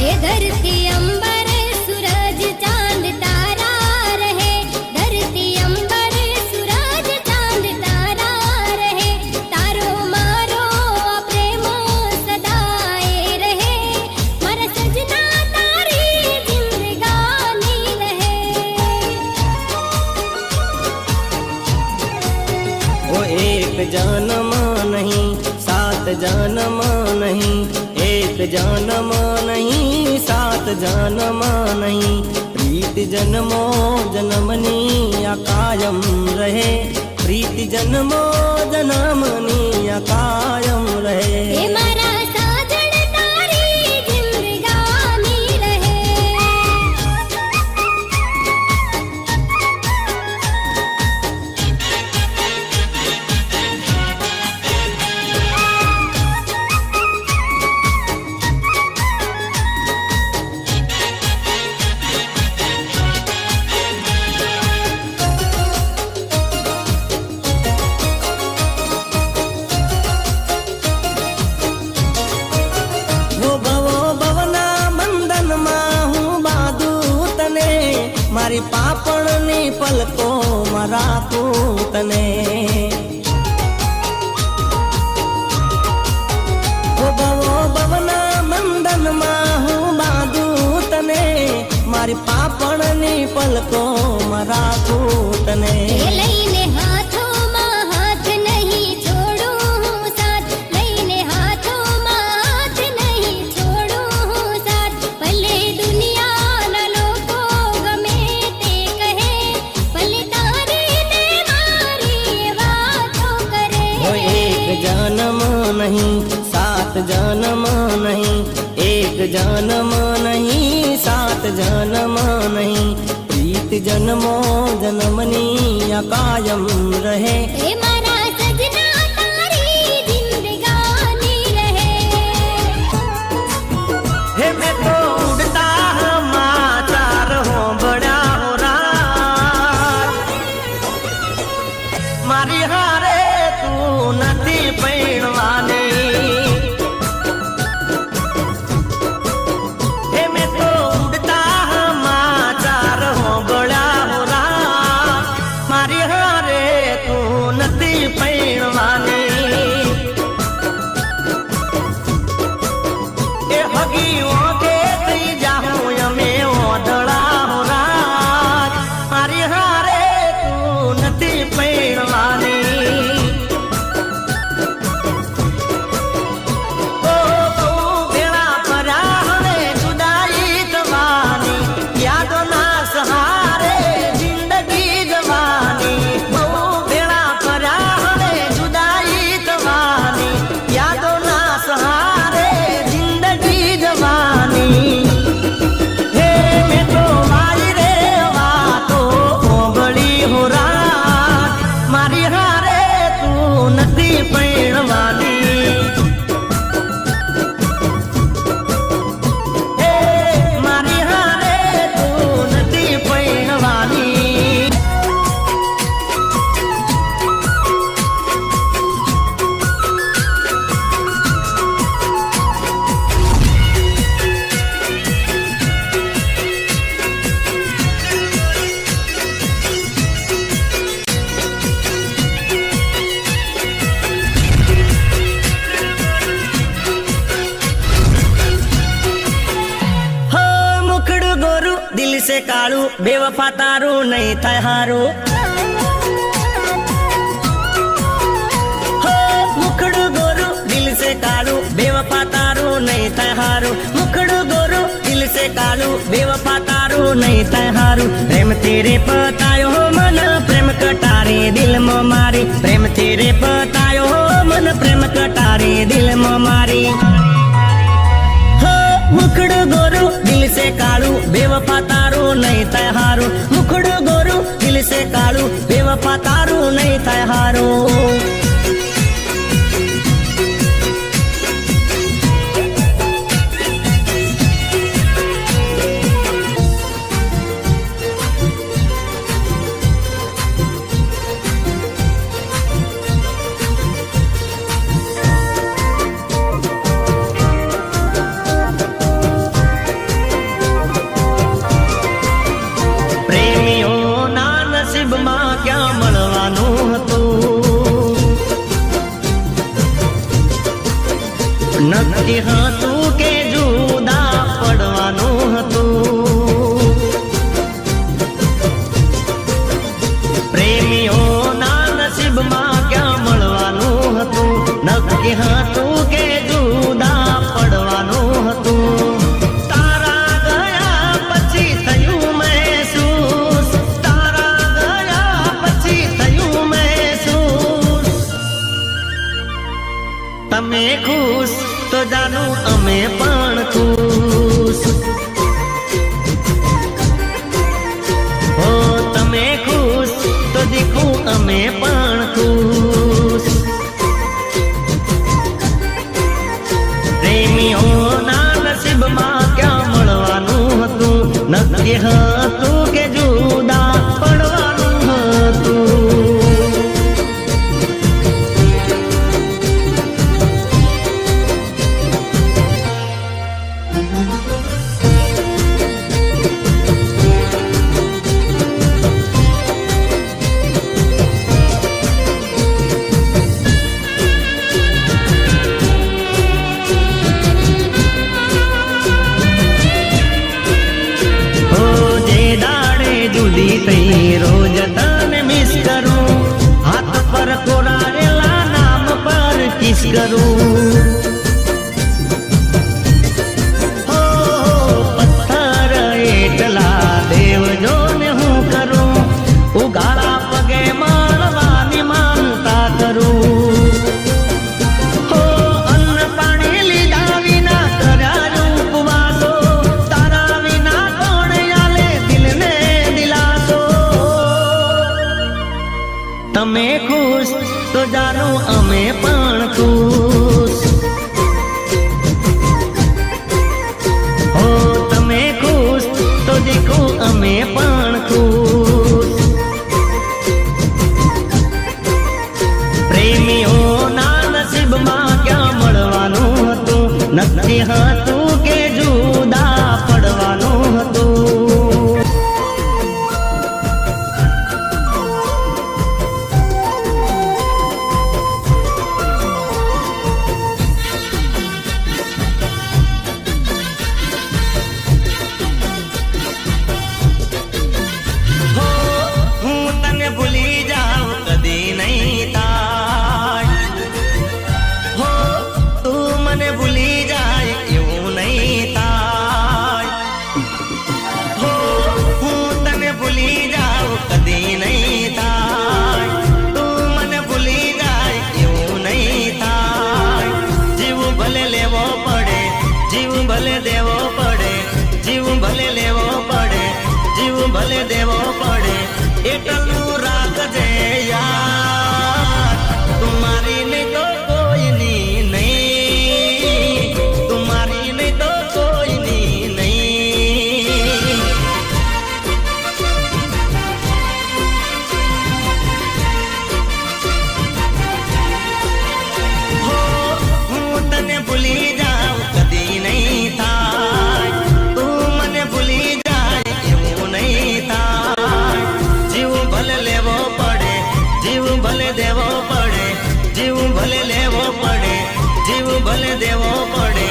ये धरती अंबर सूरज चांद तारा रहे, धरती अंबर सूरज चांद तारा रहे, तारो मारो प्रेमो सदाए रहे, मारा सजना तारी जिंदगानी रहे। वो एक जन्म नहीं सात जन्म नहीं, एक जन्म नहीं सात जन्म नहीं, प्रीति जन्मो जन्मनी या कायम रहे, प्रीति जन्मो जन्मनी या कायम रहे। हे मारा साजन तारी जिंदगानी रहे। वो भवो भवना बंधन માં હું બાંધું તને, મારી પાપણની પલકો માં રાખું તને। वो भवो भवना बंधन માં હું બાંધું તને, મારી પાપણની પલકો માં રાખું તને। ये लईने हाथों में हाथ नहीं छोड़ूं हूँ साथ, लईने हाथों में हाथ नहीं छोड़ूं हूँ साथ, भले दुनिया ना लोगो गमे ते कहे, भले तारी ने मारी ये बातों करे। वो एक जन्म नहीं सात जन्म नहीं, एक जन्म नहीं सात जन्म नहीं, प्रीति जन्मो जन्मनी या कायम रहे। हे मारा सजना तारी जिंदगानी रहे। हे मैं तो उड़ता समाचार हो बड़ा हो रात, मारी हारे तू नदी पैणवानी। हे मैं तो उड़ता समाचार हो बड़ा हो रात, मारी हारे तू नदी पैणवानी। ए हगी ओके थई जाहूं यमे ओदड़ा हो रात, मारी हारे तू नदी पैणवानी। ओ तू भेड़ा परा हणे जुदाई जवानी, यादो ना सहारे जिंदगी जवानी। ओ भेड़ा परा हणे जुदाई जवानी, यादो ना सहारे जिंदगी जवानी। हे मैं तो आई रे वातो ओबड़ी हो रात, मारी हारे तू नदी पैणवानी। हे मारी हारे तू नदी पैणवानी। हो मुखड़ू गोरू दिल से काळू, बेवफा तारू नहीं थाय हारू। हो मुखड़ू गोरू दिल से काळू, बेवफा तारू नहीं थाय हारू। मुखड़ू गोरू दिल से काळू, बेवफा तारू नहीं थाय हारू। प्रेम तेरे पतायो हो मन प्रेम कटारी दिल में मारी, प्रेम तेरे पतायो हो मन प्रेम कटारी दिल में मारी। हो मुखड़ू गोरू दिल से काळू, बेवफा तारू नहीं थाय हारू। मुखड़ू गोरू दिल से काळू, बेवफा तारू नहीं थाय हारू। નક્કી હતું કે જુદા પડવાનું હતું. પ્રેમીઓના નસીબમાં ક્યાં મળવાનું હતું. નક્કી હતું કે જુદા પડવાનું હતું. તારા ગયા પછી થયું મહેસૂસ, તારા ગયા પછી થયું મહેસૂસ. તમે ખુશ તો જાનું અમે પણ ખુશ. હો તમે ખુશ તો દીખું અમે પણ ખુશ. પ્રેમીઓના નસીબમાં ક્યાં મળવાનું હતું. નક્કી હતું કે જુદા પડવાનું હતું. રોજ તને મિસ કરું, હાથ પર કોરાયેલા નામ પર કિસ કરું. હો પથ્થર એટલા દેવ જોને હું કરું, ઉગાડા પગે માણવાની માનતા કરું. હો અન્ન પાણી લીધા વિના કર્યા ઉપવાસો, તારા વિના કોણ આલે દિલને દિલાસો. તમે ખુશ તો જાનો અમે પણ ખુશ. હો તમે ખુશ તો દેખો અમે પણ ખુશ. પ્રેમીઓના નસીબમાં ક્યાં મળવાનું હતું. નક્કી હતું કે જુદા પડવાનું હતું. ભૂલી જાઉં કદી નહીં થાય. હો તું મને ભૂલી જાય એવું નહીં થાય. હો હું તને ભૂલી જાઉં કદી નહીં થાય. તું મને ભૂલી જાય એવું નહીં થાય. જીવ ભલે લેવો પડે, જીવ ભલે દેવો પડે, જીવ ભલે લેવો પડે, જીવ ભલે દેવો પડે. એટલું રાખજે યાર, તુમારી નહીં તો કોઈની નહીં, તુમારી નહીં તો કોઈની નહીં. હો હું તને ભૂલી જાઉં કદી નહીં થાય. તું મને ભૂલી જાય એવું નહીં થાય. જીવ ભલે લેવો પડે, જીવ ભલે દેવો પડે, જીવ ભલે લેવો પડે, જીવ ભલે દેવો પડે.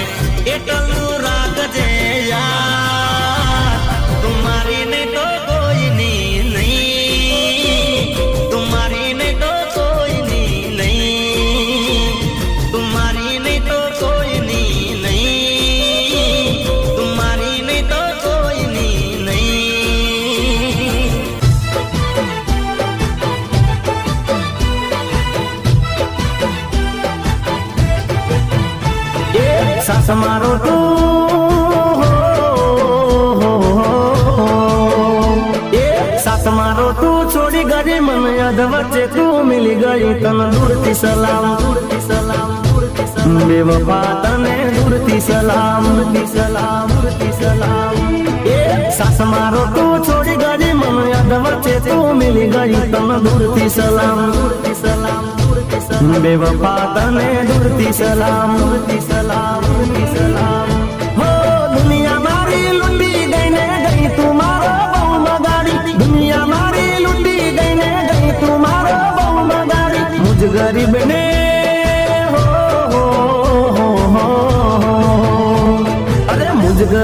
એટલું રાખજે યાર, તુમારી નહીં તો કોઈની નહીં, તુમારી નહીં તો કોઈની નહીં, તુમારી નહીં તો કોઈની નહીં, તુમારી નહીં તો કોઈની નહીં. સાસ મારો સાસ મારો તું છોડી ગઈ મને યાદ વચ્ચે તું મિલી ગઈ. તને દૂરથી સલામ, દૂરથી સલામ, દૂરથી સલામ. બેવફા તને દૂરથી સલામ, દૂરથી સલામ, દૂરથી સલામ. સાસ મારો તું છોડી ગઈ મને યાદ વચ્ચે તું મિલી ગઈ. તને દૂરથી સલામ, દૂરથી સલામ, દૂરથી સલામ. બેવફા તને દૂરથી સલામ, દૂરથી સલામ, દૂરથી સલામ. હો દુનિયા મારી લૂંટી ગઈને ગઈ તું મારો બહુ મગાડી. દુનિયા મારી લૂંટી ગઈને ગઈ તું મારો બહુ મગાડી. મુજ ગરીબ ને હો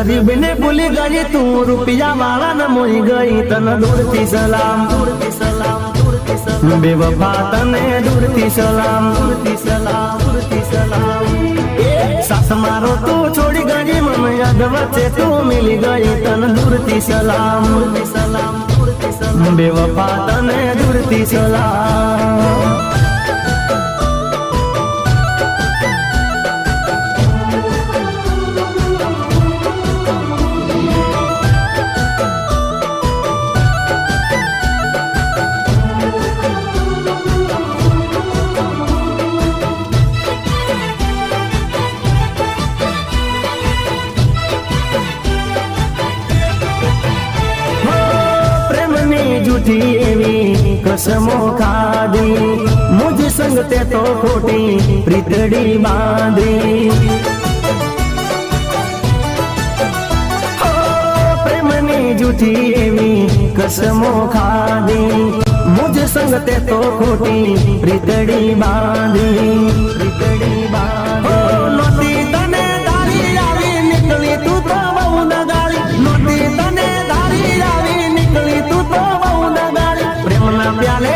गरीब ने भूली गई तू रुपया वाला न मोई गई तन दूरती सलाम दूरती सलाम दूरती सलाम बेवफा तने दूरती सलाम दूरती सलाम दूरती सलाम सास मारो तू छोड़ी गई मन याद वच्चे तू मिली गई तन दूरती सलाम दूरती सलाम दूरती सलाम बेवफा तने दूरती सलाम झूठी एवी कसमो खादी मुझ संग ते तो खोटी प्रीतड़ी बांधी प्रेमनी झूठी एवी कसमो खादी मुझ संग ते तो खोटी प्रीतड़ी बांधी प्रीतड़ी बांधी नोती तने दारी आवी निकली तू तो बहु न गाली नोती तने दारी आवी निकली तू तो प्याले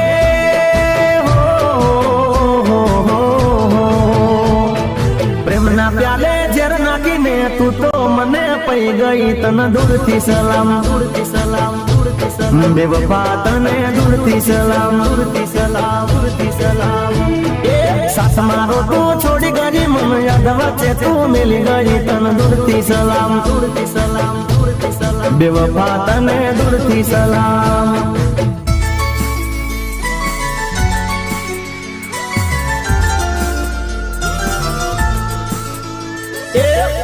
प्रेम ना प्याले जर नाखीने तू तो मने पई गई तन दूरती सलाम दूरती सलाम दूरती सलाम बेवफा तने दूरती सलाम दूरती सलाम दूरती सलाम सास मारो तू छोड़ी गई मन याद वच्चे तू मिल गई तन दूरती सलाम दूरती सलाम दूरती सलाम बेवफा तने दूरती सलाम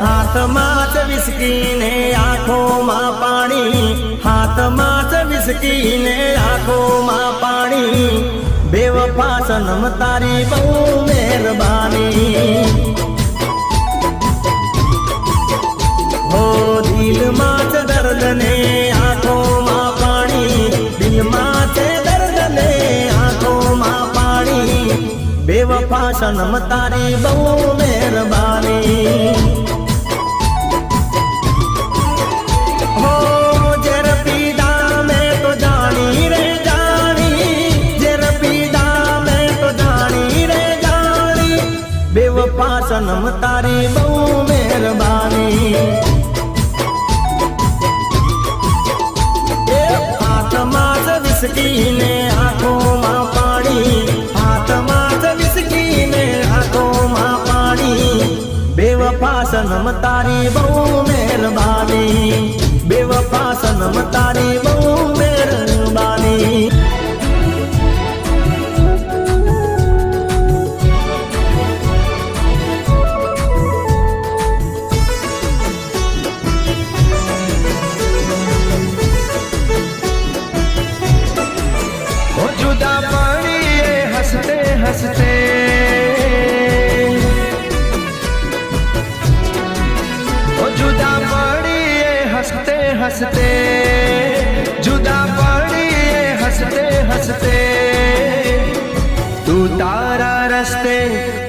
हाथમાં જ વિસ્કીને આંખોમાં પાણી હાથમાં જ વિસ્કીને આંખોમાં પાણી બેવફા સનમ તારી બહુ મહેરબાની હો દિલમાં જ દર્દ ને આંખોમાં પાણી દિલમાં છે દર્દ ને આંખોમાં પાણી બેવફા સનમ તારી બહુ મહેરબાની सनम तारी बहू मेहरबानी हाथમાં જ વિસ્કીને આંખોમાં પાણી હાથમાં જ વિસ્કીને આંખોમાં પાણી બેવફા સનમ તારી બહુ મહેરબાની બેવફા સનમ તારી બહુ મહેરબાની हंसते ओ जुदा पड़ी हंसते हंसते जुदा पड़ी हंसते हंसते तू तारा रस्ते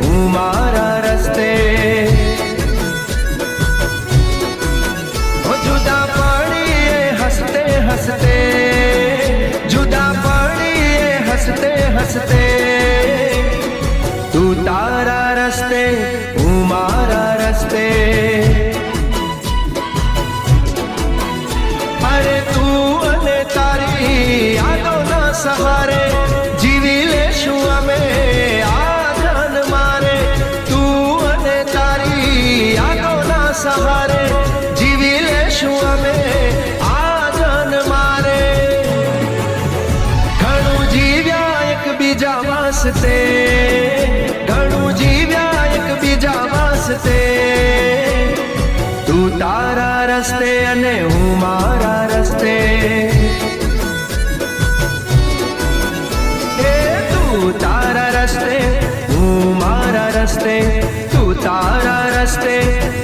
હું મારા રસ્તે ओ जुदा पड़ी हंसते हंसते जुदा पड़ी हंसते हंसते तू तारा रस्ते હું મારા रस्ते अरे तू अने तारी यादों ना सहारे जीवी लेशु अमे आधन मारे तू अने तारी यादों ना सहारे जीवी लेशु अमे आधन मारे घणું જીવ્યા એક બીજા વાસ્તે तू तारा रस्ते अने हूँ मारा रस्ते तू तारा रस्ते हूँ मारा रस्ते तू तारा रस्ते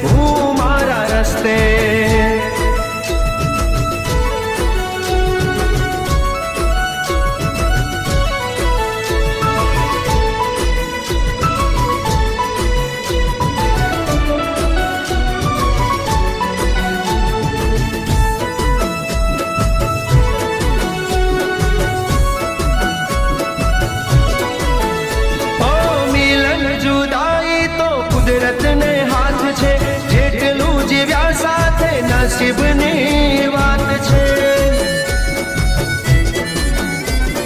हूँ मारा रस्ते હાથ છે, જેટલું જીવ્યા સાથે નસીબની વાત છે.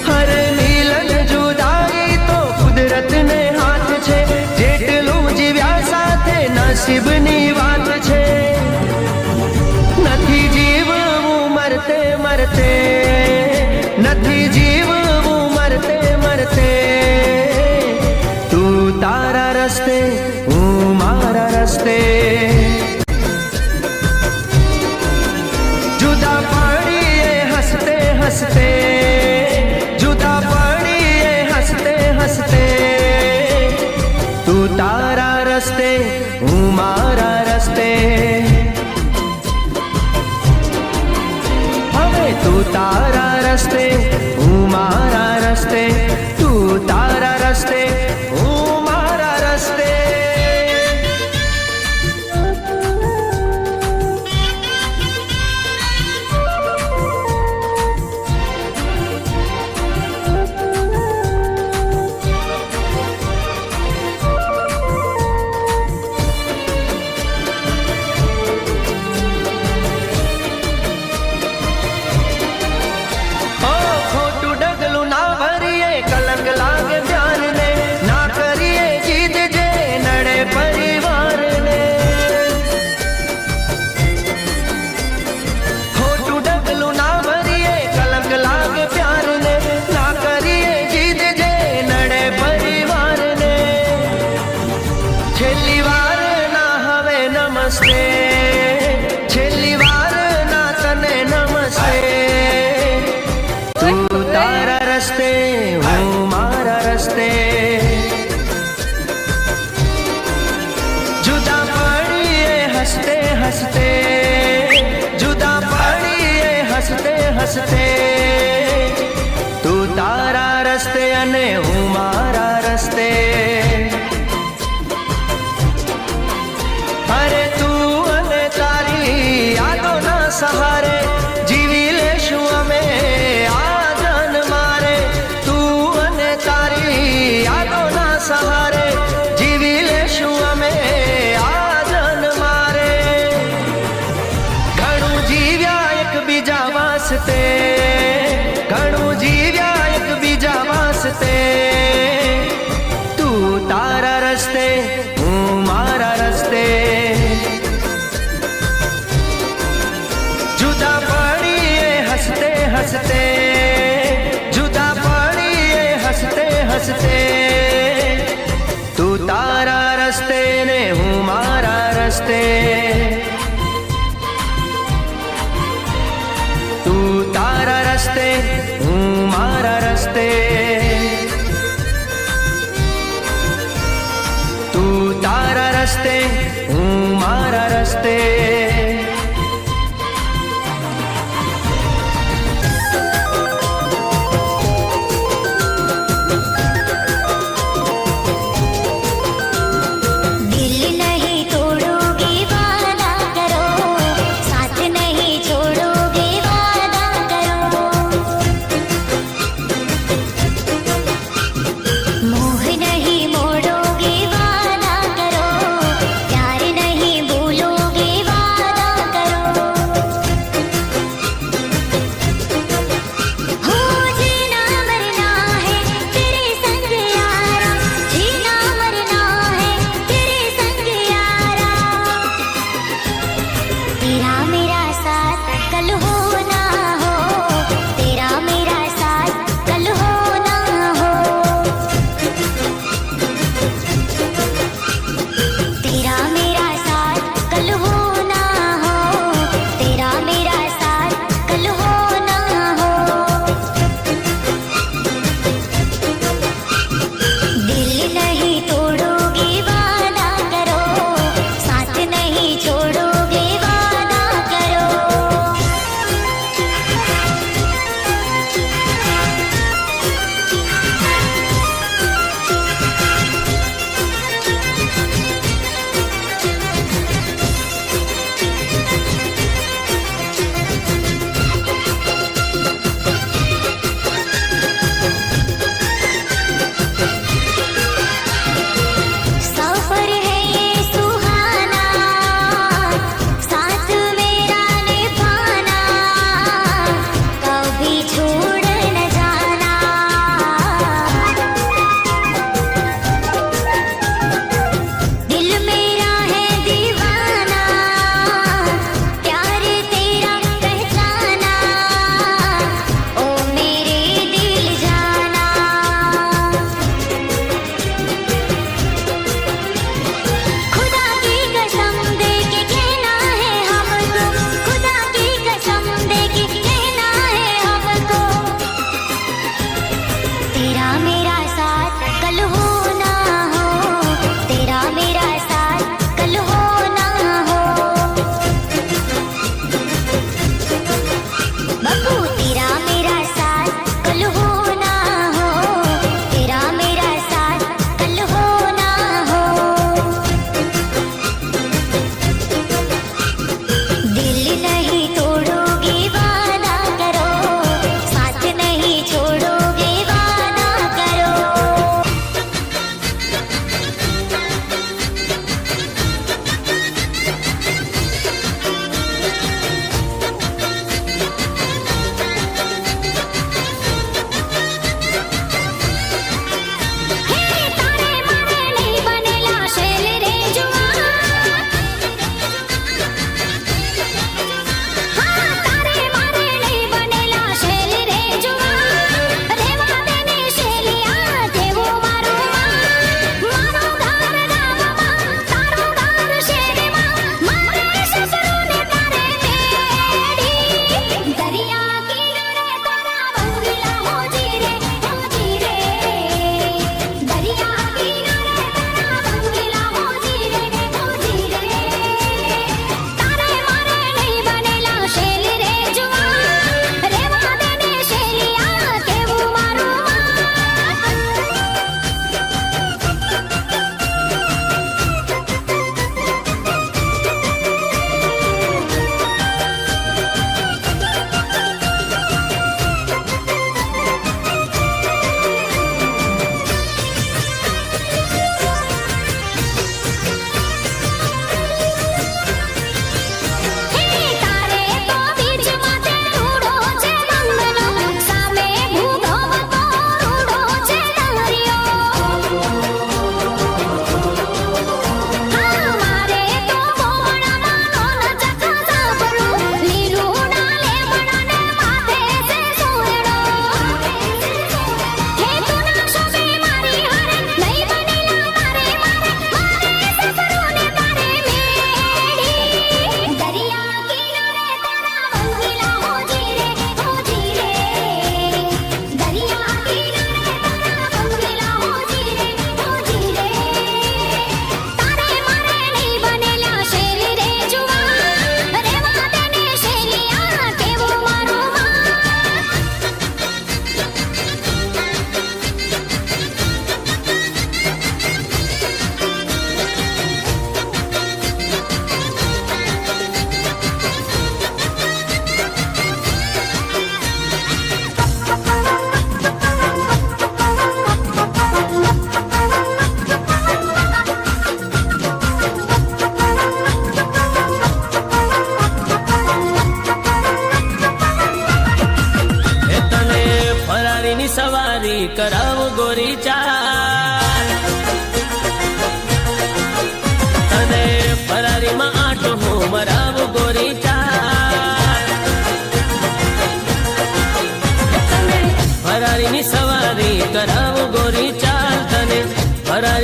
હરે મિલન જુદાઈ તો કુદરતને હાથ છે, જેટલું જીવ્યા સાથે નસીબની વાત છે. નથી જીવવું મરતે મરતે, નથી જીવવું મરતે મરતે. તું તારા રસ્તે, હું મારા રસ્તે. જુદા પડીએ હસતે હસતે, જુદા પડીએ હસતે હસતે. તું તારા રસ્તે, હું મારા રસ્તે. હવે તું તારા રસ્તે, હું મારા રસ્તે. તું તારા રસ્તે, હું મારા રસ્તે. ખોટું ડગલું ના ભરીએ, કલંક લાગે પ્યારને. ના કરીએ જીદ જે નડે પરિવારને. ખોટું ડગલું ના ભરીએ, કલંક લાગે પ્યારને. ના કરીએ જીદ જે નડે પરિવારને. છેલ્લી વાર ના હવે નમસ્તે, છેલ્લી વાર ના તને નમસ્તે. તું તારા રસ્તે, હું મારા રસ્તે. જુદા પડીએ હસતે હસતે, જુદા પડીએ હસતે હસતે. તું તારા રસ્તે અને હું મારા રસ્તે. અરે તું અને તારી યાદોના સહારે જીવી લેશું અમે આ જન મારે. તું અને તારી યાદોના સહારે જીવી લેશું અમે આ જન મારે. ઘણું જીવ્યા એકબીજા વાસ્તે, ઘણું જીવ્યા એકબીજા વાસ્તે. તું તારા રસ્તે, હું મારા રસ્તે. જુદા પડીએ હસતે હસતે, જુદા પડીએ હસતે હસતે. તું તારા રસ્તે ને હું મારા રસ્તે. તું તારા રસ્તે, હું મારા રસ્તે. તું તારા રસ્તે, હું મારા રસ્તે. दिल नहीं तोड़ोगे वादा करो, साथ नहीं छोड़ोगे वादा करो. मोह नहीं मोड़ोगे वादा करो, प्यार नहीं भूलोगे वादा करो. हो जीना मरना है तेरे संग यारा, जीना मरना है तेरे संग यारा. तेरा मेरा साथ कल हो ना हो, तेरा मेरा साथ कल हो ना हो. तेरा मेरा साथ कल हो ना हो, तेरा मेरा साथ कल हो ना हो. दिल नहीं तोड़ोगे वादा करो, साथ नहीं छोड़ोगे वादा करो.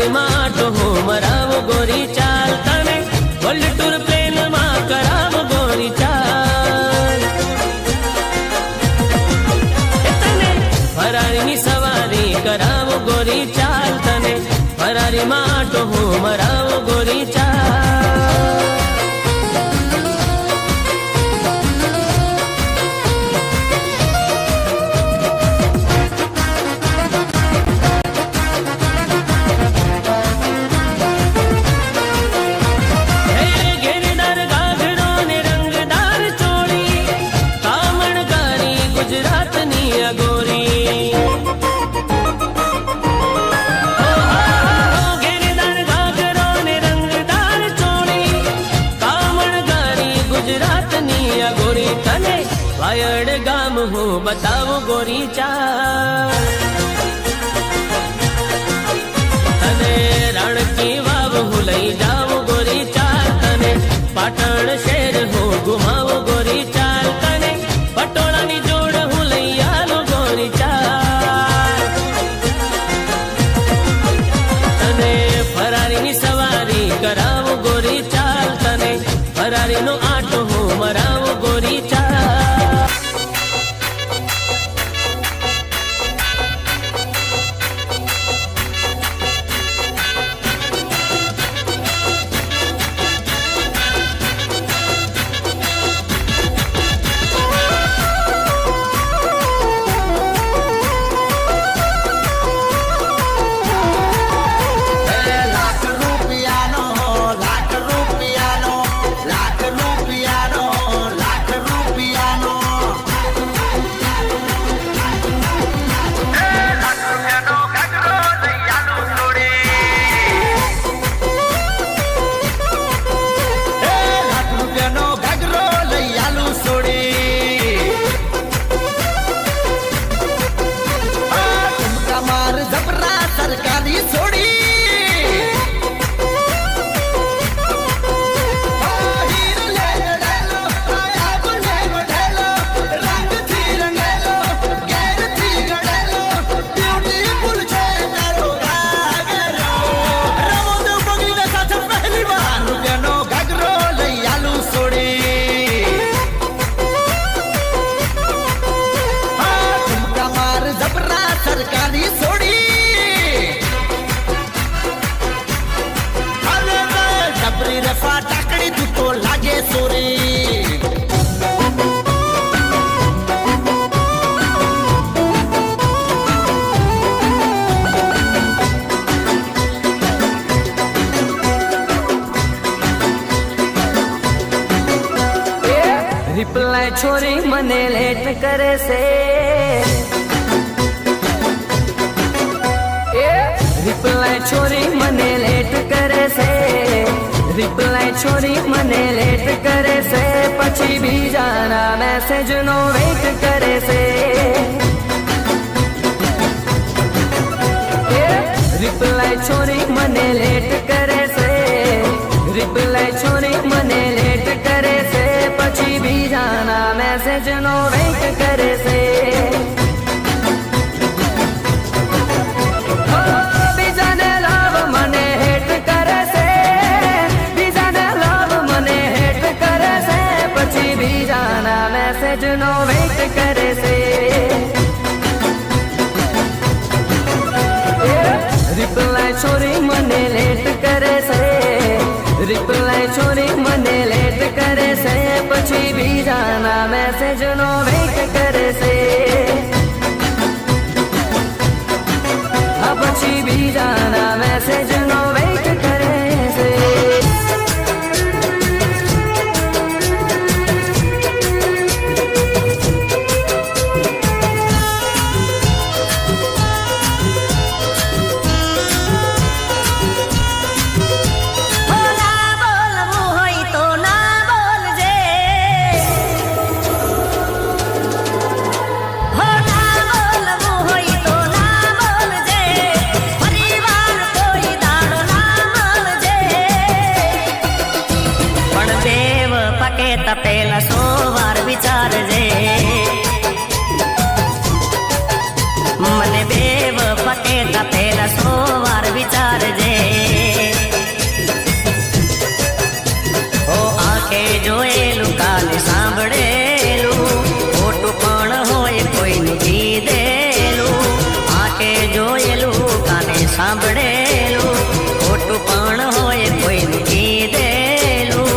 ફરારી માટો હું મરાવો ગોરી ચાલ તને વર્લ્ડ ટૂર પ્લેન માં કરાવો ગોરી ચાલ તને ફરારીની સવારી કરાવો ગોરી ચાલ તને ફરારી માટો હું મરાવો ગોરી ચાલ વાયડ ગામ હું બતાવું ગોરી ચાલ તને રણકી વાવ હું લઈ જાઉં ગોરી ચાલ તને પાટણ શહેર હું ઘુમાવું ગોરી ચાલ તને પટોળાની જોડ હું લઈ આલું ગોરી ચાલ તને ફરારીની સવારી કરાવું ગોરી ચાલ તને ફરારીનો આટો હું મરાવું ગોરી ચાલ રિપ્લાય છોરી મને લેટ કરે છે રિપ્લાય છોરી મને લેટ કરે છે રિપ્લાય છોરી મને લેટ કરે છે પછી બીજાના મેસેજ નો વેઇટ કરે છે રિપ્લાય છોરી મને લેટ કરે છે રિપ્લાય છોરી મને લેટ કરે છે પછી બીજાના મેસેજ નો વેઇટ કરે છે બીજાને લવ મને હેટ કરે છે બીજાને લવ મને હેટ કરે છે પછી બીજાના મેસેજ નો વેઇટ કરે છે રિપ્લાય છોરી મને લેટ કરે છે રિપ્લાય છોરી મને લેટ કરે છે પછી બીજાના મેસેજ નો વેઇટ કરે છે પછી બીજાના મેસેજ નો વેઇટ કરે છે તપેલા 100 વાર વિચારજે મને બેવ પકે તપેલા 100 વાર વિચારજે આંખે જોયેલું કાલે સાંભળેલું ખોટું પણ હોય કોઈનું કીધેલું આંખે જોયેલું કાને સાંભળેલું ખોટું પણ હોય કોઈનું કીધેલું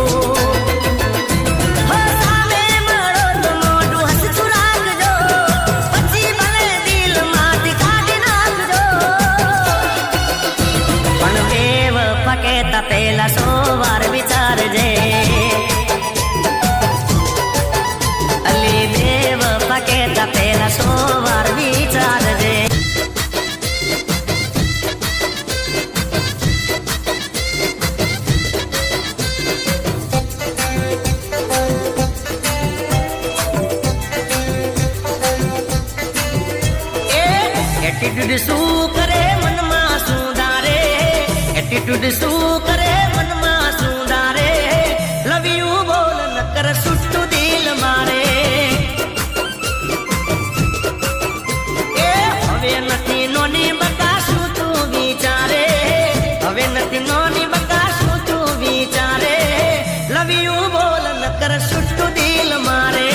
હો સામે મળો તો મોઢું હસતું રાખજો પછી ભલે દિલમાંથી કાઢી નાખજો પણ વેવ પકેતા પેલા 100 વાર વિચારજે અલી દેવ પકેતા પેલા 100 વાર વિચારજે એટીટ્યુડ શું કરે મનમાં શું ધારે એટીટ્યુડ શું કરે મનમાં શું ધારે લવ યુ બોલ નકર સુટ્ટું દિલ મારે એ હવે નથી નોની બકા શું તું વિચારે હવે નથી નોની બકા શું તું વિચારે લવ યુ બોલ નકર સુટ્ટું દિલ મારે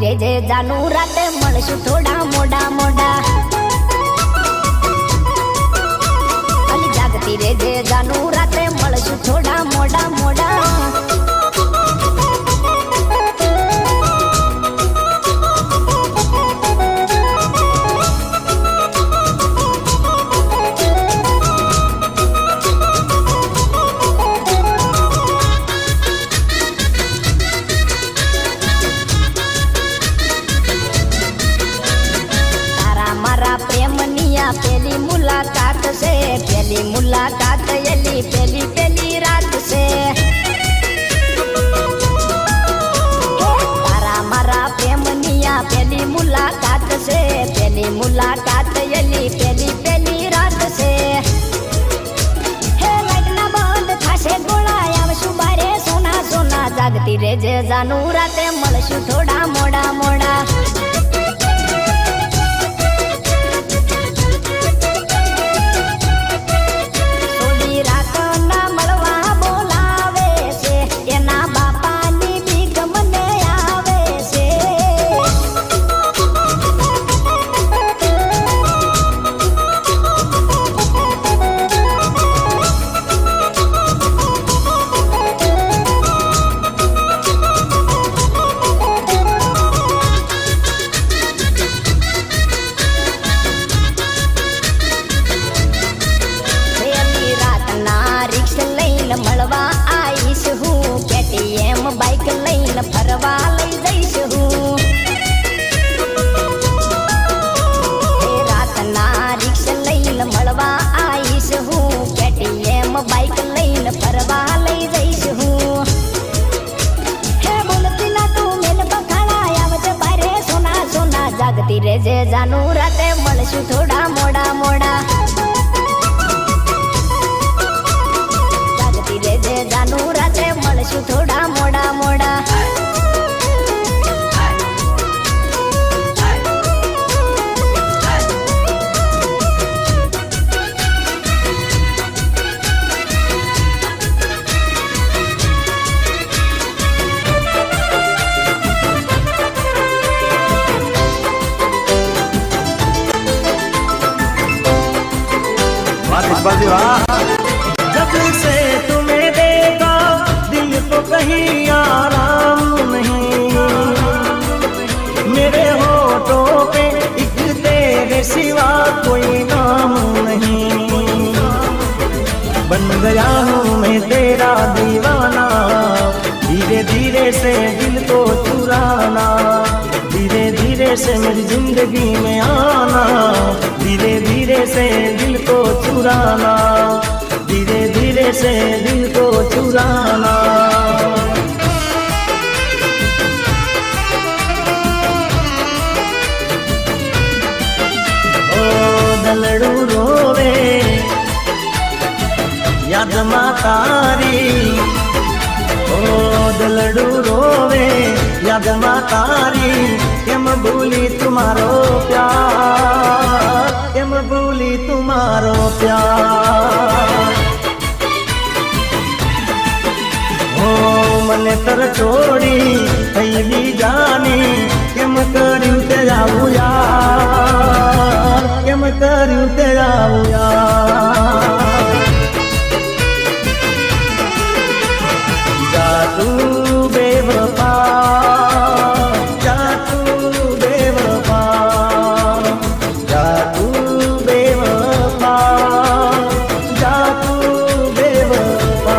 રે જે જાનું રાતે મળશું થોડા મોડા મોડા અલી જાગતી રે જે જાનું રાતે મળશું થોડા મોડા મોડા પેલી મુલાકાત એલી પેલી રાત છે તારા મારા પ્રેમનિયા પેલી મુલાકાત છે પેલી મુલાકાત એલી પેલી રાત છે હે લાઈટના બંધ થાશે ગોળા આવશું બારે સોના સોના જાગતી રે જે જાનું રાતે મળશું થોડા મોડા મોડા જાગતી રેજે જાનું રાતે મળશું થોડા મોડા મોડા જાગતી રેજે જાનું રાતે મળશું થોડા મોડા મોડા जब से तुम्हें देखा दिल को कहीं आराम नहीं मेरे होठों पे एक तेरे सिवा कोई नाम नहीं बन गया हूँ मैं तेरा दीवाना धीरे धीरे से दिल को चुराना धीरे धीरे से मेरी जिंदगी में आना धीरे धीरे से दिल को चुराना धीरे धीरे से दिल को चुराना ओ दलड़ू रोवे याद मां तारी ओ दलड़ू रोवे याद मां तारी केम भूली तुम्हारो प्यार केम भूली तुम्हारो प्यार ओ मने तर छोड़ी थईली जानी केम कर्યું ते जाऊं यार केम कर्યું ते जाऊं यार जा तू बेवफा जा तू बेवफा जा तू बेवफा जा तू बेवफा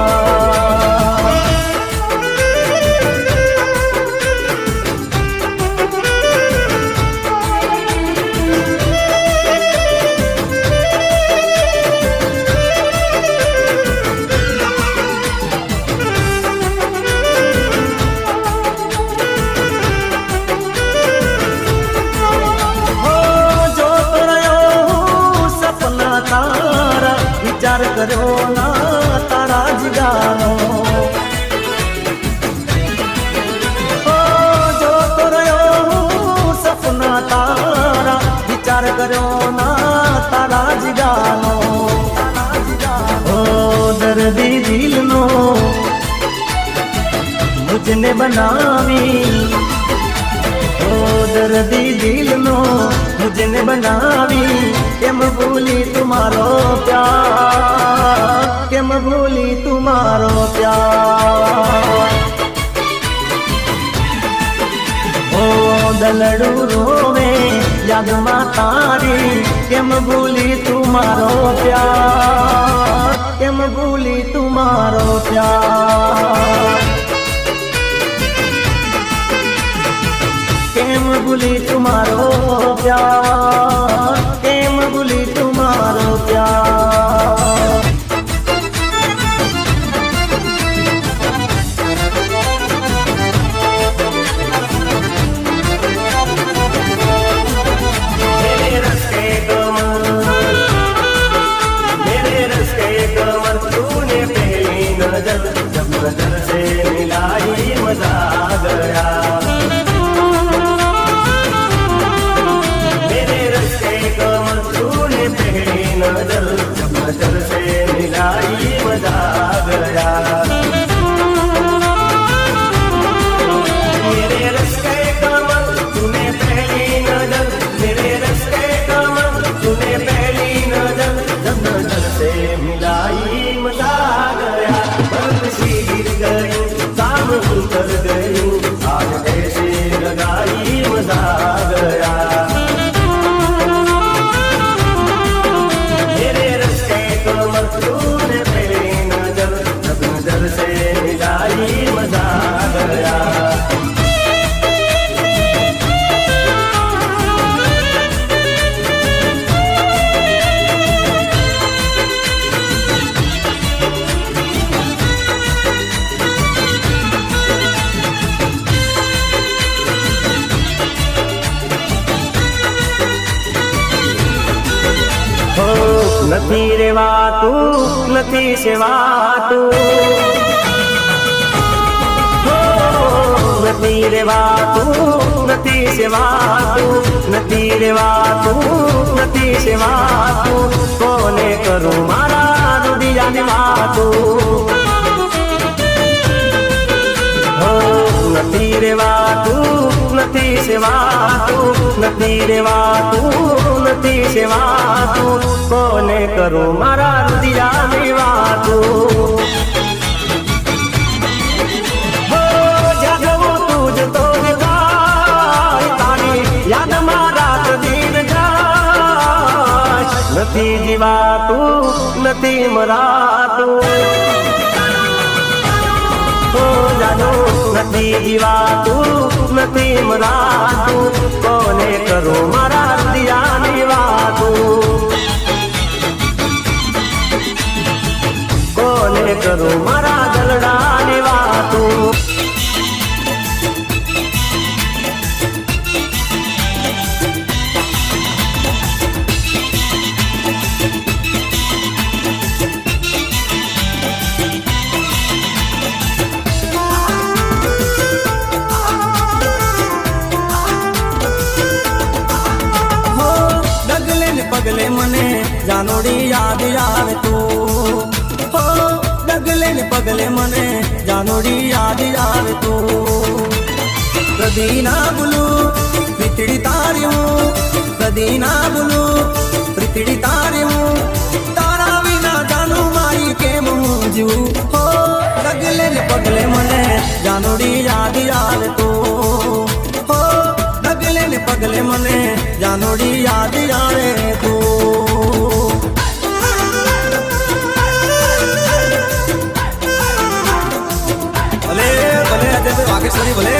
विचार करो ना तारा जिगानो ओ जो तो रहो सपना तारा विचार करो ना तारा जिगानो ओ दर्दी दिल नो मुझने बनावी ओ दर्दी दिल नो मुझने बनावी केम भूली तुम्हारो प्यार केम भूली तुम्हारो प्यार ओ दलड़ू रोवे याद मां तारी केम भूली तुम्हारो प्यार केम भूली तुम्हारो प्यार केम भूली तुम्हारो प्यार केम भूली तुम्हारो प्यार मेरे रस्ते कमर तूने पहली नजर जब नजर से मिलाई मजा आ गया नजर નથી રેવાતું નથી સેવાતું નથી રેવાતું નથી સેવાતું નથી રેવાતું નથી સેવાતું કોને કરું મારા દુનિયાની વાતું નથી રેવાતું નથી સેવાતું નથી રેવાતું નથી સેવાતું કોને કરું મારા દુનિયાની વાતું નથી જીવાતું નથી મરાતું જાનો નથી જીવાતું નથી મરાતું કોને કરું મારા દિયાની વાતું કોને કરું મારા દલડાની વાતું પગલે મને જાનોડી યાદ આવે તું હો ડગલે ને પગલે મને જાનોડી યાદ આવે તું કદી ના ભૂલું પ્રીતડી તારી હું કદી ના ભૂલું પ્રીતડી તારી હું તારા વિના જાનું મારી કેમ હું જીવું હો ડગલે ને પગલે મને જાનોડી યાદ આવે તું હો ડગલે ને પગલે મને જાનોડી યાદ આવે તું ભલે ભલે આજે વાગેશ્વરી ભલે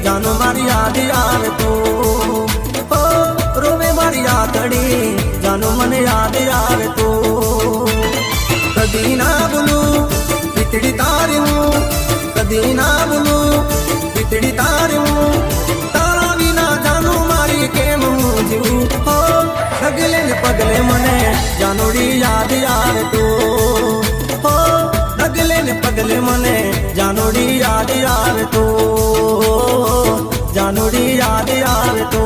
જાનો મારી યાદ આવે તું હો રોવે મારી યાદડી જાનો મને યાદ આવે તું કદી ના ભૂલું પ્રીતડી તારી હું કદી ના ભૂલું પ્રીતડી તારી હું તારા વિના જાનો મારી કેમ હું જીવું હો ડગલે ને પગલે મને જાનોડી યાદ આવે તું હો ડગલે ને પગલે મને જાનોડી યાદ આવે તું જાનોડી યાદ આવે તો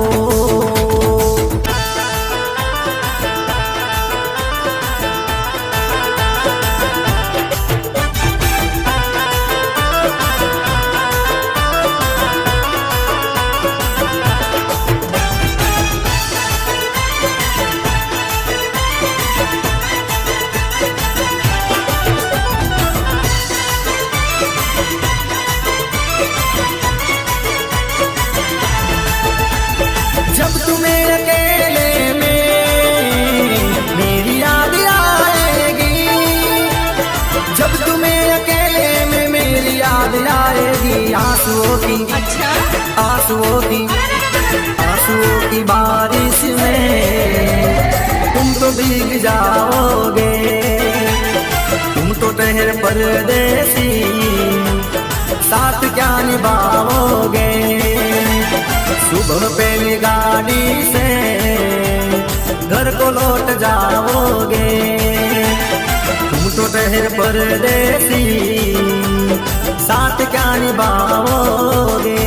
आंसुओं की बारिश में तुम तो भीग जाओगे तुम तो ठहर परदेसी साथ क्या निभाओगे सुबह पहली गाड़ी से घर को लौट जाओगे तुम तो ठहर परदेसी साथ क्या निभाओगे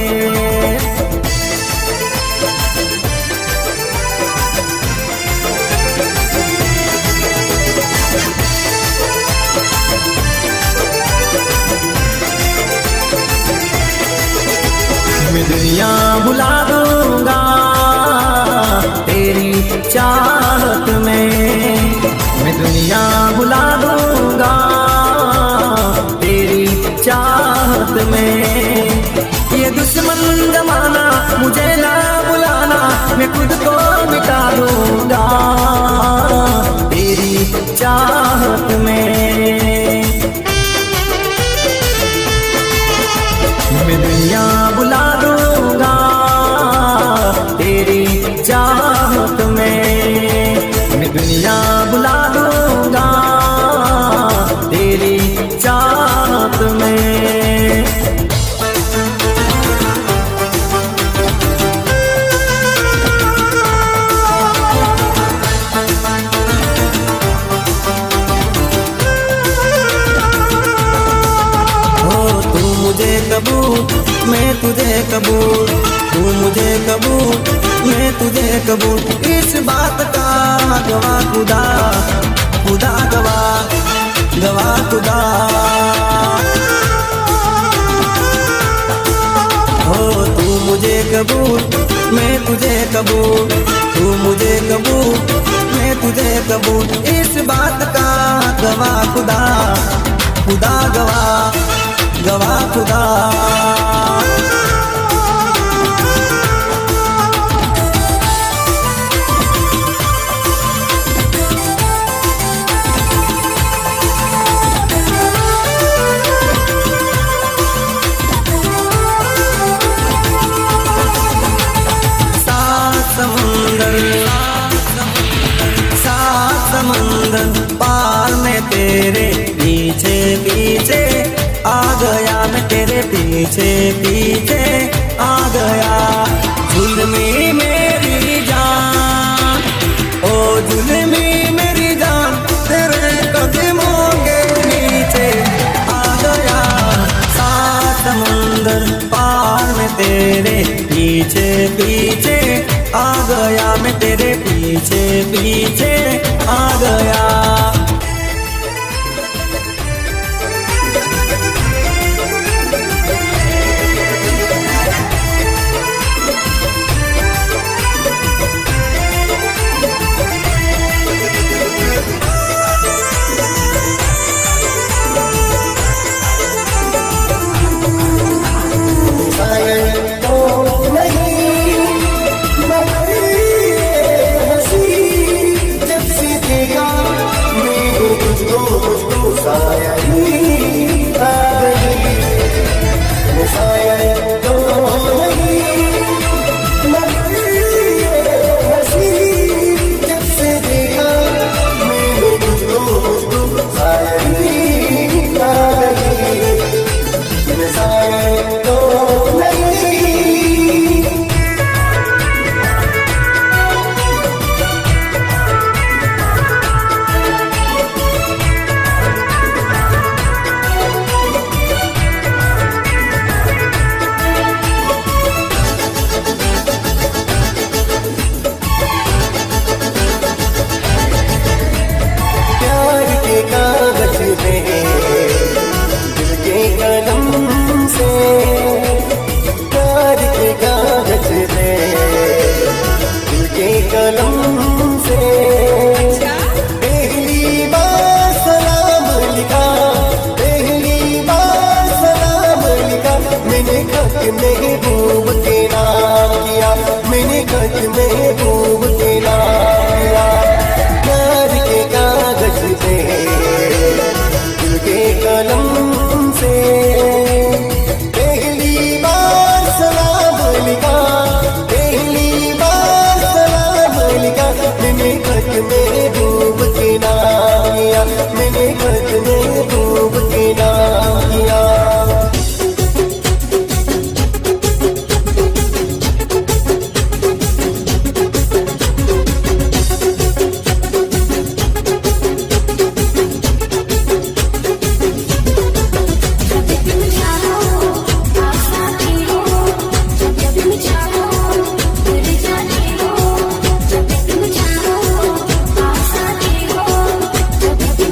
मैं दुनिया भुला दूंगा तेरी चाहत में मैं दुनिया भुला दूंगा तेरी चाहत में चाहत में। मैं दुनिया बुला दूंगा तेरी चाहत में। मैं दुनिया बुला दूंगा तेरी चाहत में। मुझे कबूल मैं तुझे कबूल, तू मुझे कबूल मैं तुझे कबूल। इस बात का गवाह खुदा, खुदा गवाह, गवाह खुदा। हो तू मुझे कबूल मैं तुझे कबूल, तू मुझे कबूल मैं तुझे कबूल। इस बात का गवाह खुदा, खुदा गवाह, गवाह खुदा। सात समंदर पार में तेरे पीछे पीछे आ गया, मैं तेरे पीछे पीछे आ गया। जुल्मी मेरी जान, ओ जुल्मी मेरी जान, तेरे कदमों के नीचे आ गया। सात समंदर पार में तेरे पीछे पीछे आ गया, मैं तेरे पीछे पीछे आ गया।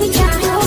चाहो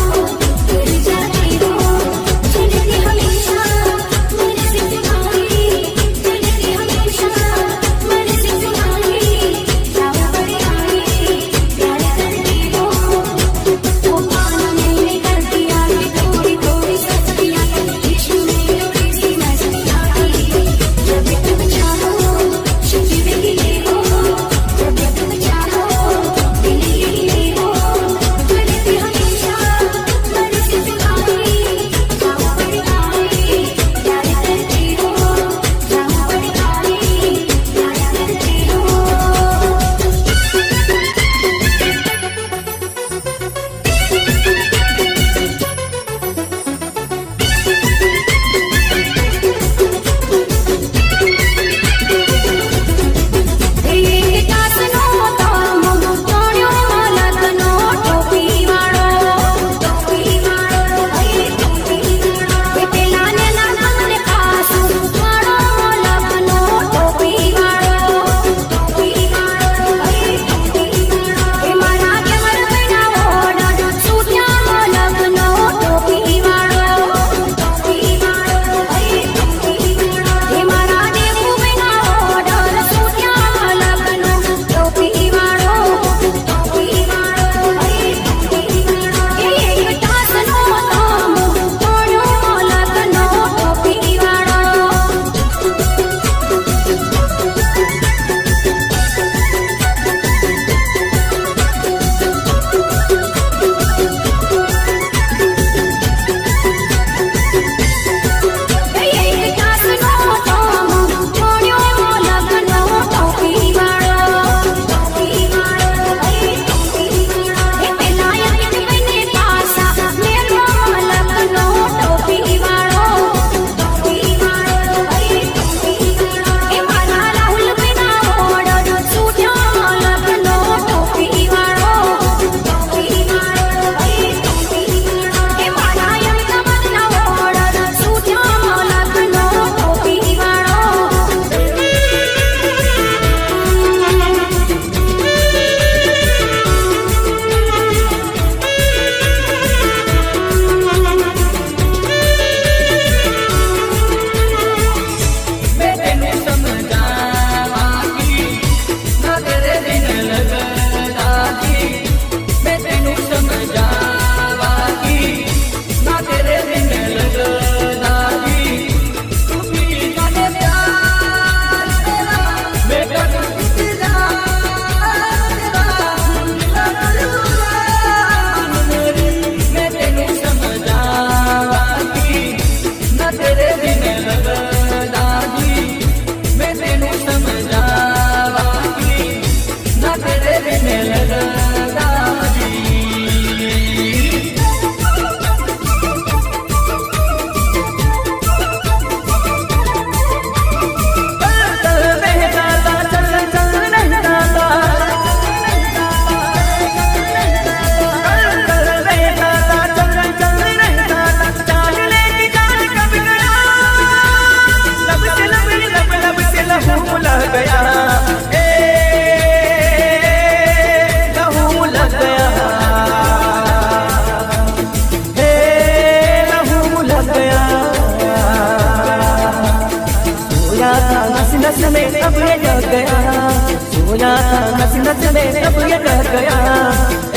सच में अब ये कह गया,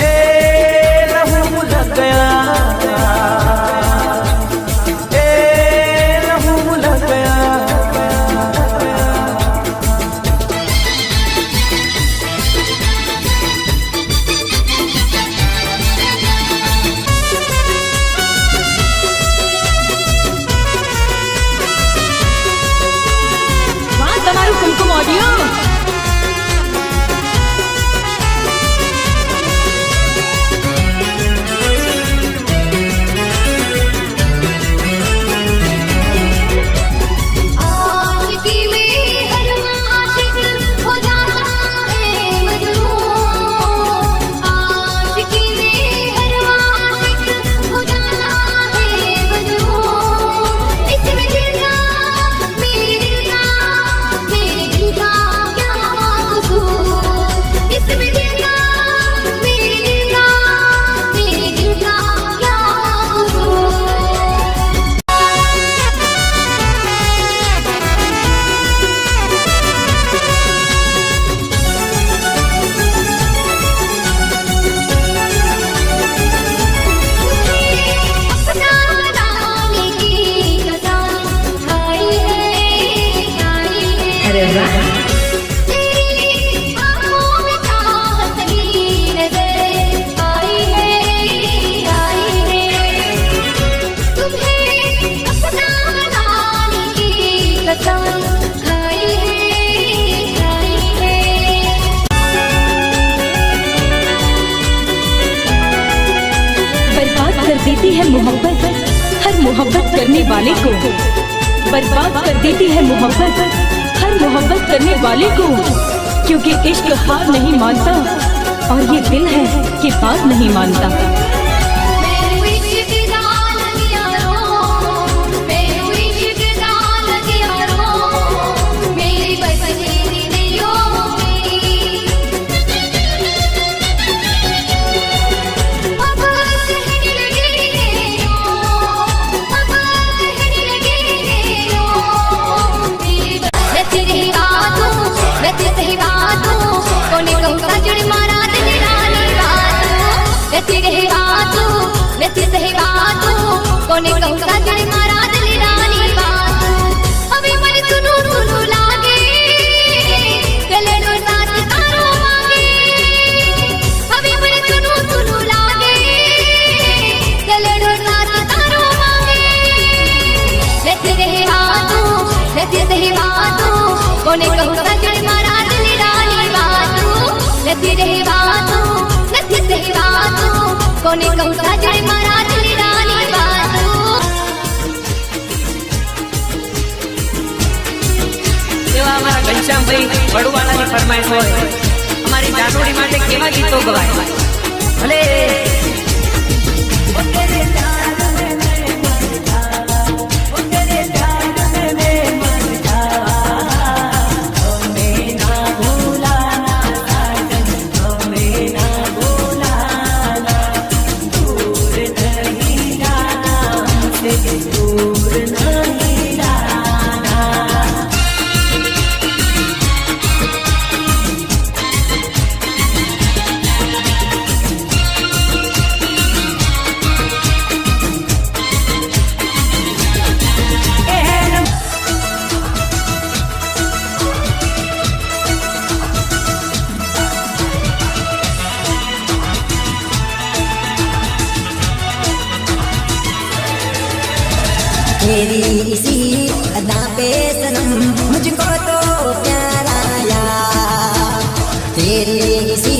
ए लहू लग गया, ए लहू लग गया। વાહ તમારું કુમકુમ ઓડિયો देती है मोहब्बत हर मोहब्बत करने वाले को, बर्बाद कर देती है मोहब्बत हर मोहब्बत करने वाले को, क्योंकि इश्क हार नहीं मानता और ये दिल है कि बात नहीं मानता। कोने कहूँगा जड़ मारा दिल रानी बात, अभी मन सुनू सुनू लागे, चले लो साथ तारो मांगे, अभी मन सुनू सुनू लागे, चले लो साथ तारो मांगे। लेते रहे बातों, कोने कहूँगा जड़ मारा दिल रानी बात, लेते रहे बातों, कोने कहूँगा जड़ मारा दिल रानी बात। ઘનશ્યામભાઈ વડવાલાની ફરમાઈશ હોય, અમારી જાનોડી માટે કેવા ગીતો ગવાય ભલે। तेरी इसी अदा पे सनम मुझको तो प्यार आया, तेरी इसी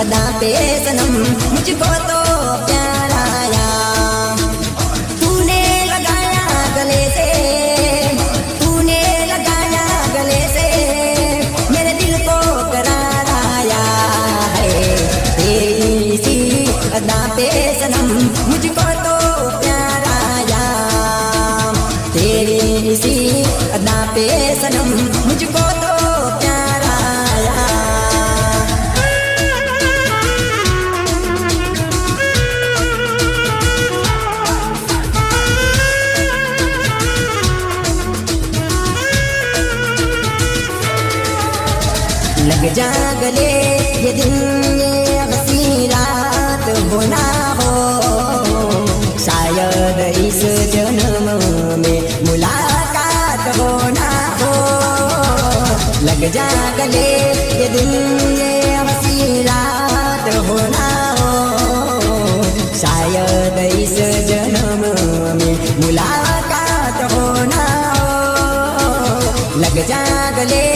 अदा पे सनम मुझको तो प्यार आया। तूने लगाया गले से, तूने लगाया गले से, मेरे दिल को करार आया है। तेरी इसी अदा पे सनम मुझको तो प्यार आया, तेरी इसी अदा पे सनम मुझको तो प्यार आया। लग जा गले ये दिन ये हंसी रात हो ना हो, शायद इस जन्म में मुलाकात हो ना हो। लग जा गले ये दिन ये हंसी रात हो ना हो, शायद इस जन्म में मुलाकात हो ना हो। लग जा गले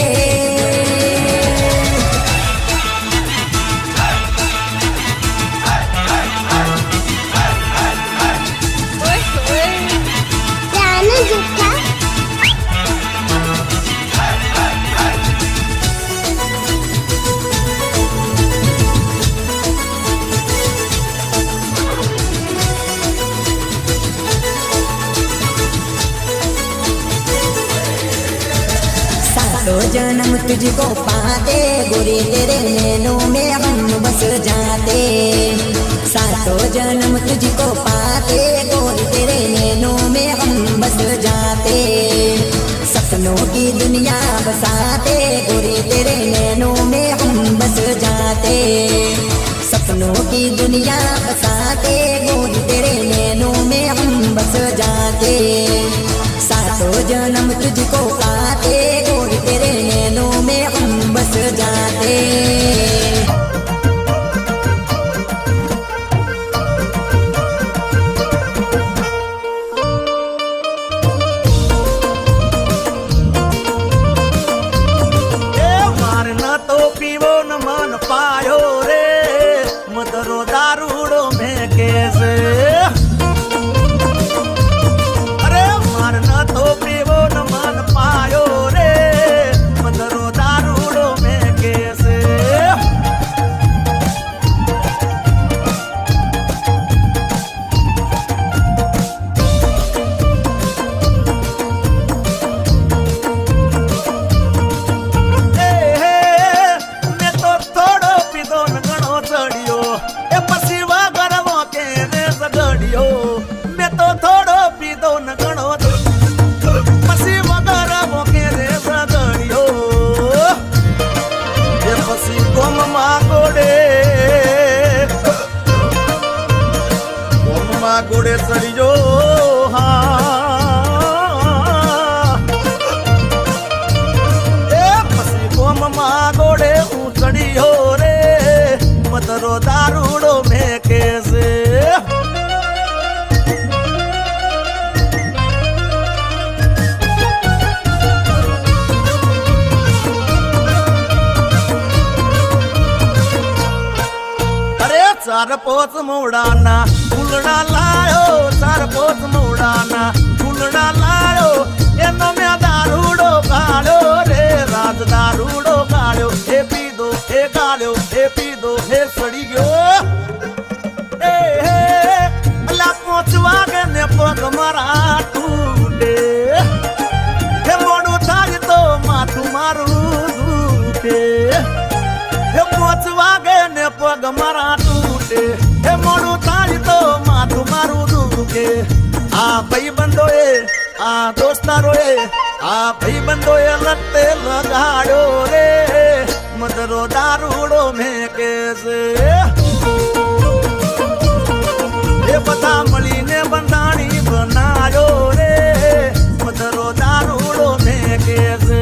सातों जन्म तुझको पाते गोरी तेरे नैनों में हम बस जाते। सातों जन्म तुझको पाते गोरी तेरे नैनों में हम बस जाते। सपनों की दुनिया बसाते गोरी तेरे नैनों में हम बस जाते। सपनों की दुनिया बसाते गोरी तेरे नैनों में हम बस जाते। सातों जन्म तुझको पाते गोरी तेरे नैनों में हम बस जाते। मारना तो पीवो न मन पायो रे, मदरो दारूड़ो में कैसे। अरे मारना तो पीवो न मन पायो रे, मदरो दारूड़ो में कैसे। गोड़े सड़ियो पसी कोम माँ गोड़े चढ़ियो रे, मदरो दारूड़ो में कैसे। चार पोच मोड़ाना फूलड़ा लायो, चार पोच मोड़ाना फूलड़ा लायो। एनो में दारूड़ो गाड़ो रे, राज दारूड़ो गाड़ो। हे पी दो हे गाड़ो, हे पी दो हे सड़ी गयो। अल्लाह पोचवा के ने पग मारा टूटे, हे मोड़ू थारी तो माथू मारू दुखे। हे पोचवा के ने पग मारा टूटे, हे मोड़ू थारी तो माथू मारू दुखे। आ भाई बंदोए आ दोस्तारोए, आ भाई बंदोए लगते लगाड़ो रे, मदरो दारूड़ो में कैसे। ये बता मली ने बंदानी बनायो रे, मदरो दारूड़ो में कैसे।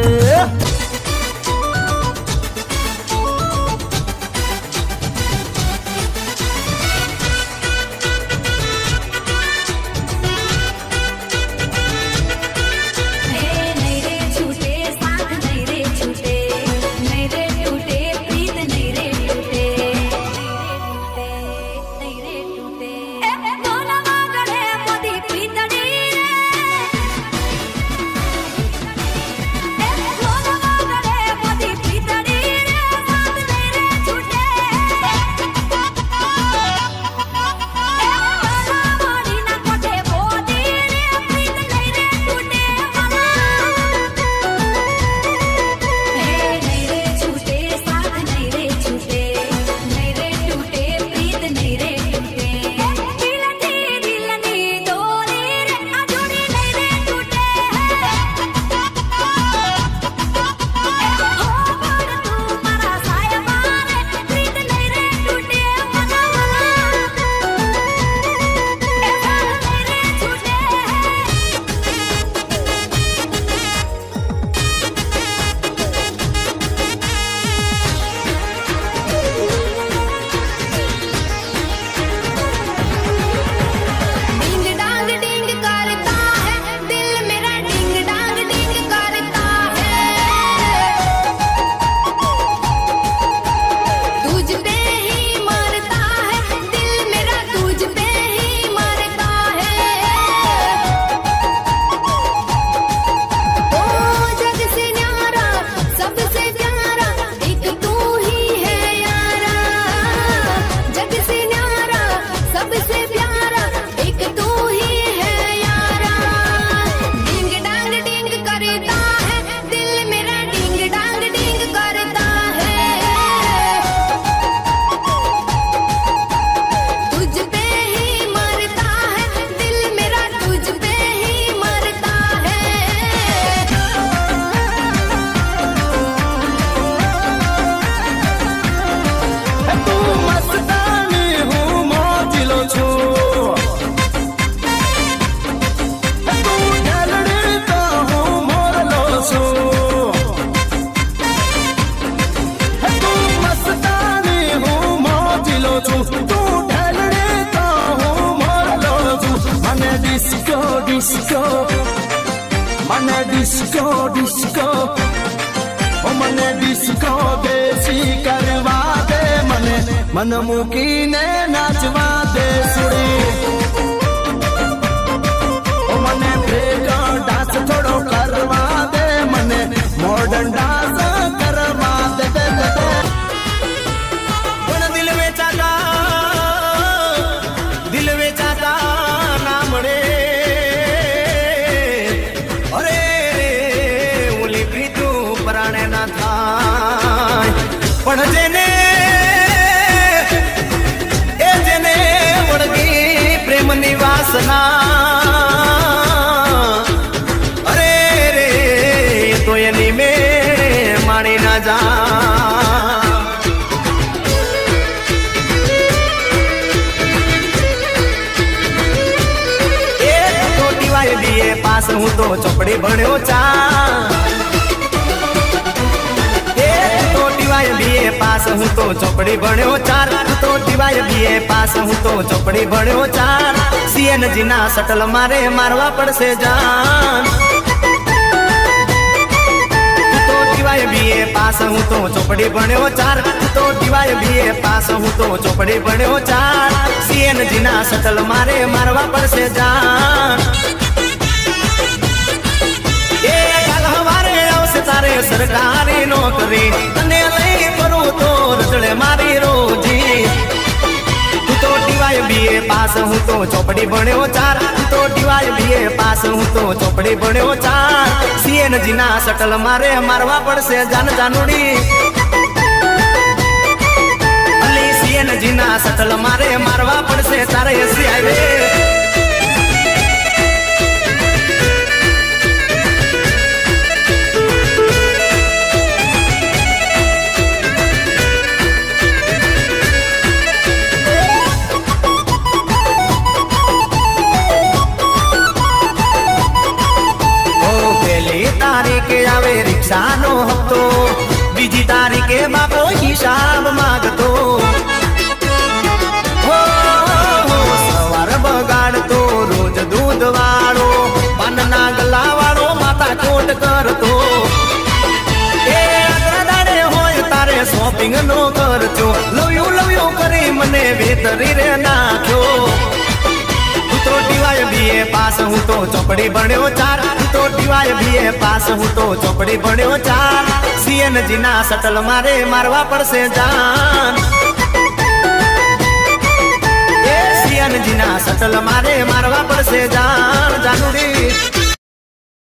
ડિસ્કો મને ડિસ્કો દેશી કરવા દે મને મન મૂકીને નાચવા દે સુડી મને બ્રેક ડાન્સ થોડો કરવા દે મને મોડર્ન ડાન્સ કરવા દે પણ દિલ વેચાતા ના મળે અરે ઓલી પ્રીતું પરાણે ના થાય પણ જેને વળગી પ્રેમની વાસના અરે રે તો એની મેં માણી ના જા BA પાસ હું તો ચોપડી ભણ્યો BA પાસ હું તો ચોપડી ભણ્યો BA પાસ હું તો ચોપડી ભણ્યો CNG ના સટલ મારે મારવા પડશે જાન BA પાસ હું તો ચોપડી ભણ્યો BA પાસ હું તો ચોપડી ભણ્યો CNG ના સટલ મારે મારવા પડશે જાન તારે સરકારી નોકરી તને લઈ કરું તો રજળે મારી રોજી તું તો BA પાસ હું તો ચોપડી ભણ્યો BA પાસ હું તો ચોપડી ભણ્યો CNG ના સટલ મારે મારવા પડશે જાન જાનુડી અલી CNG ના સટલ મારે મારવા પડશે તારે એસી હાઈવે તારીખે આવે રિક્ષાનો હપ્તો બીજી તારીખે બાપો હિસાબ માંગતો સવાર બગાડતો રોજ દૂધ વાળો પાનના ગલા વાળો માતા કોટ કરતો દાડે હોય તારે શોપિંગ નો કરજો લવ્યું કરી મને વેતરી રે નાખ્યો BA પાસ હું તો ચોપડી ભણ્યો BA પાસ હું તો ચોપડી ભણ્યો CNG ના સટલ મારે મારવા પડશે જાન CNG ના સટલ મારે મારવા પડશે જાન જાનુડી